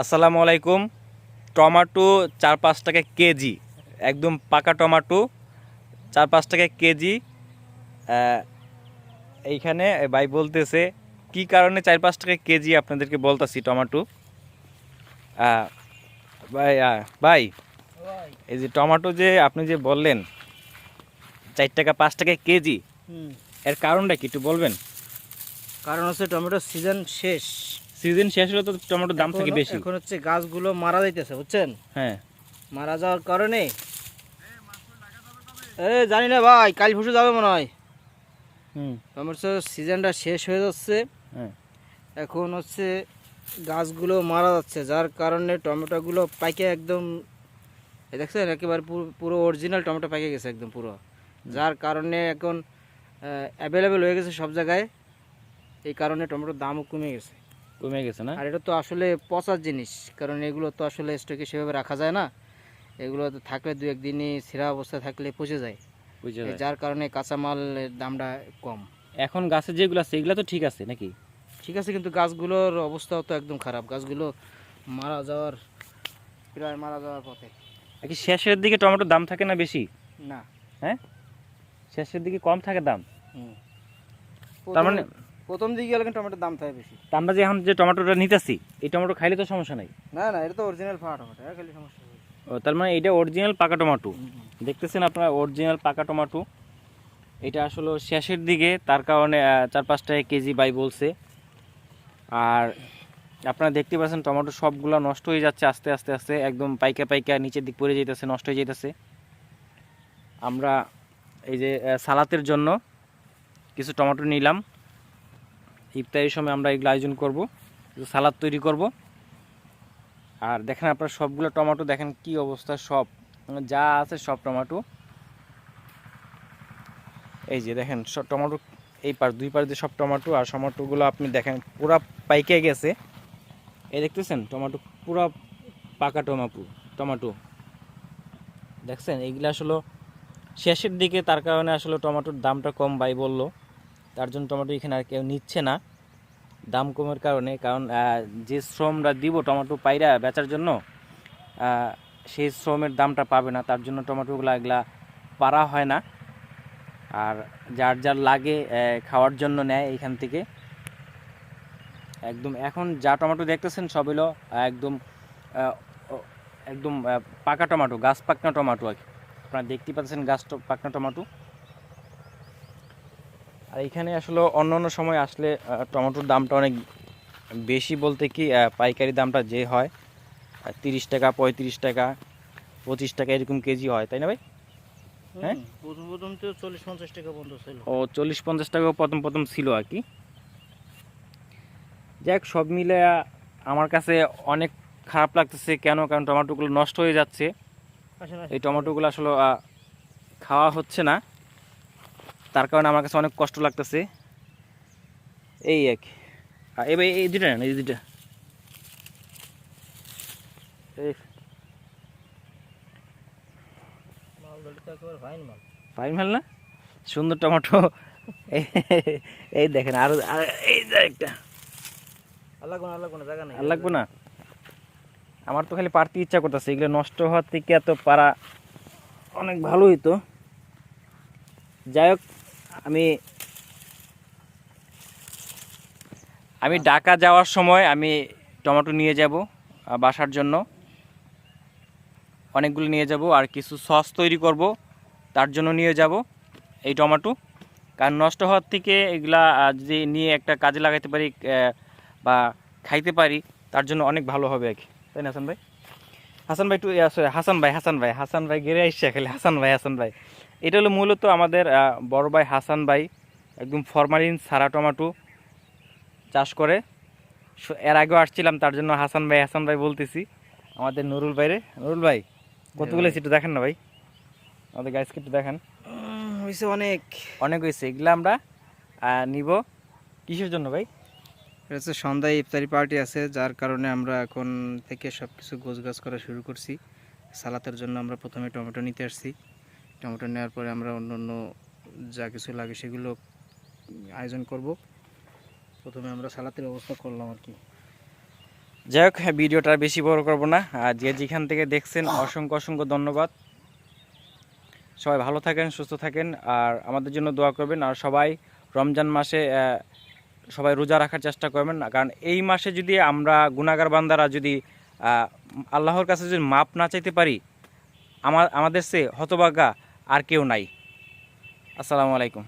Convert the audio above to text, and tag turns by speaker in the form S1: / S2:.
S1: আসসালামু আলাইকুম। টমেটো 4-5 টাকা কেজি, একদম পাকা টমেটো 4-5 টাকা কেজি। আহ, এইখানে ভাই বলতেছে কি কারণে 4-5 টাকা কেজি, আপনাদেরকে বলতাছি টমেটো। আহ, ভাই ভাই,
S2: ভাই।
S1: এই যে টমেটো যে আপনি যে বললেন 4 টাকা 5 টাকা কেজি,
S2: হুম।
S1: এর কারণটা কি একটু বলবেন?
S2: কারণ হচ্ছে টমেটোর সিজন শেষ।
S1: সিজন শেষ হলে তো টমেটোর দাম থাকে বেশি।
S2: এখন হচ্ছে গাছগুলো মারা যাইতেছে, বুঝছেন?
S1: হ্যাঁ।
S2: মারা যাওয়ার কারণে জানি না ভাই, কাল পরশু যাবে মনে হয়।
S1: হুম।
S2: টমেটোর সিজনটা শেষ হয়ে যাচ্ছে।
S1: হ্যাঁ।
S2: এখন হচ্ছে গাছগুলো মারা যাচ্ছে, যার কারণে টমেটোগুলো পাইকে একদম, এই দেখছেন একেবারে পুরো অরিজিনাল টমেটো পাইকে গেছে একদম পুরো। যার কারণে এখন অ্যাভেলেবেল হয়ে গেছে সব জায়গায়। এই কারণে টমেটোর দামও কমে গেছে।
S1: কমে গেছে না?
S2: আর এটা তো আসলে পচার জিনিস, কারণ এগুলো তো আসলে স্টকে সেভাবে রাখা যায় না। এগুলো তো থাকলে দু একদিনই ছেঁড়া অবস্থায় থাকলে পচে যায়।
S1: বুঝে যায়।
S2: যার কারণে কাঁচামালের দামটা কম।
S1: এখন গাছে যেগুলো আছে এগুলো তো ঠিক আছে নাকি?
S2: ঠিক আছে, কিন্তু গাছগুলোর অবস্থাও তো একদম খারাপ, গাছগুলো মারা যাওয়ার, প্রায় মারা যাওয়ার পথে।
S1: কি শেষের দিকে টমেটোর দাম থাকে না বেশি?
S2: না।
S1: হ্যাঁ, শেষের দিকে কম থাকে দাম।
S2: হুম।
S1: তার মানে
S2: প্রথম দিকে গেলে কিন্তু টমেটোর দাম থাকে বেশি।
S1: তা আমরা যে এখন যে টমেটোটা নিতেছি, এই টমেটো খাইলে তো সমস্যা নাই।
S2: না না, এটা তো অরিজিনাল ফাটা টমেটো, খালি সমস্যা হবে।
S1: ও, তার মানে এটা অরিজিনাল পাকা টমেটো।
S2: হুম, হুম।
S1: দেখতেছেন আপনারা, অরিজিনাল পাকা টমেটো। এটা আসলে শেষের দিকে, তার কারণে 4-5 টাকা কেজি বাই বলছে। আর আপনারা দেখতে পাচ্ছেন টমেটো সবগুলো নষ্ট হয়ে যাচ্ছে আস্তে আস্তে আস্তে, একদম পাইকা পাইকা নিচের দিক পড়ে যেতেছে, নষ্ট হয়ে যেতেছে। আমরা এই যে সালাতের জন্য কিছু টমেটো নিলাম। ইফতারির সময় আমরা এগুলো আয়োজন করব, সালাদ তৈরি করব। আর দেখেন আপনারা সবগুলো টমেটো দেখেন কি অবস্থা, সব যা আছে সব টমেটো। এই যে দেখেন সব টমেটো, এই পার দুই পার দিয়ে সব টমেটো। আর টমেটোগুলো আপনি দেখেন পুরা পাইকে গেছে। এই দেখতেছেন টমেটো পুরা পাকা টমেটো দেখছেন। এইগুলো আসলে শেষের দিকে, তার কারণে আসলে টমেটোর দামটা কম ভাই বললো। তার জন্য টমেটো এখানে আর কেউ নিচ্ছে না দাম কমের কারণে। কারণ যে শ্রমটা দিব টমেটো পাইরা বেচার জন্য, সেই শ্রমের দামটা পাবে না, তার জন্য টমেটোগুলো এগুলা পারা হয় না। আর যার যার লাগে খাওয়ার জন্য নেয় এইখান থেকে। একদম এখন যা টমেটো দেখতেছেন সব হলো একদম আহ, একদম পাকা টমেটো, গাছ পাকনা টমেটো আর কি। আপনারা দেখতে পাচ্ছেন গাছ পাকনা টমেটো। আর এখানে আসলে অন্য অন্য সময় আসলে টমেটোর দামটা অনেক বেশি, বলতে কি পাইকারি দামটা যে হয় 30 টাকা, 35 টাকা, 25 টাকা এরকম কেজি হয়, তাই না ভাই? হ্যাঁ।
S2: প্রথম প্রথম তো 40-50 টাকা পর্যন্ত ছিল।
S1: ও, 40-50 টাকাও প্রথম প্রথম ছিল আর কি। যাক, সব মিলে আমার কাছে অনেক খারাপ লাগতেছে। কেন? কারণ টমেটোগুলো নষ্ট হয়ে যাচ্ছে। এই টমেটোগুলো আসলে খাওয়া হচ্ছে না, তার কারণে আমার কাছে অনেক কষ্ট লাগতেছে। এই এক এবার এই দুটা নেন, এই দুটা। এই ফাইন মাল না, সুন্দর টমেটো। এই দেখেন আরো এই যে একটা।
S2: আর
S1: লাগবো না, আমার তো খালি পারতে ইচ্ছা করতেছে। এগুলো নষ্ট হওয়ার থেকে এত পারা অনেক ভালো হইতো। যাই হোক, আমি আমি ঢাকা যাওয়ার সময় আমি টমেটো নিয়ে যাব বাসার জন্য, অনেকগুলো নিয়ে যাব। আর কিছু সস তৈরি করব, তার জন্য নিয়ে যাব এই টমেটো। কারণ নষ্ট হওয়ার থেকে এগুলা যদি নিয়ে একটা কাজে লাগাতে পারি বা খাইতে পারি, তার জন্য অনেক ভালো হবে আর কি, তাই না হাসান ভাই? হাসান ভাই একটু হাসান ভাই গেড়ে আসছে খালি, হাসান ভাই। এটা হলো মূলত আমাদের বড় ভাই হাসান ভাই, একদম ফরমালিন সারা টমেটো চাষ করে। এর আগেও আসছিলাম, তার জন্য হাসান ভাই বলতেছি। আমাদের নুরুল ভাই কতগুলো একটু দেখেন না ভাই, আমাদের গাছকে একটু দেখেন।
S2: হয়েছে অনেক।
S1: অনেক হয়েছে, এগুলো আমরা নিব। কিসের জন্য ভাই?
S2: এটা হচ্ছে সন্ধ্যায় ইফতারি পার্টি আছে, যার কারণে আমরা এখন থেকে সব কিছু গোছগাছ করা শুরু করছি। সালাতের জন্য আমরা প্রথমে টমেটো নিতে আসছি। টমেটো নেওয়ার পরে আমরা অন্য অন্য যা কিছু লাগে সেগুলো আয়োজন করব। প্রথমে আমরা সালাতের ব্যবস্থা করলাম আর কি।
S1: যাই হোক, ভিডিওটা আর বেশি বড় করব না। আর যে যেখান থেকে দেখছেন অসংখ্য অসংখ্য ধন্যবাদ। সবাই ভালো থাকেন, সুস্থ থাকেন, আর আমাদের জন্য দোয়া করবেন। আর সবাই রমজান মাসে সবাই রোজা রাখার চেষ্টা করবেন, কারণ এই মাসে যদি আমরা গুনাহগার বান্দারা যদি আল্লাহর কাছে যদি মাপ না চাইতে পারি, আমাদের সে হতভাগা আর কেউ নাই। আসসালামু আলাইকুম।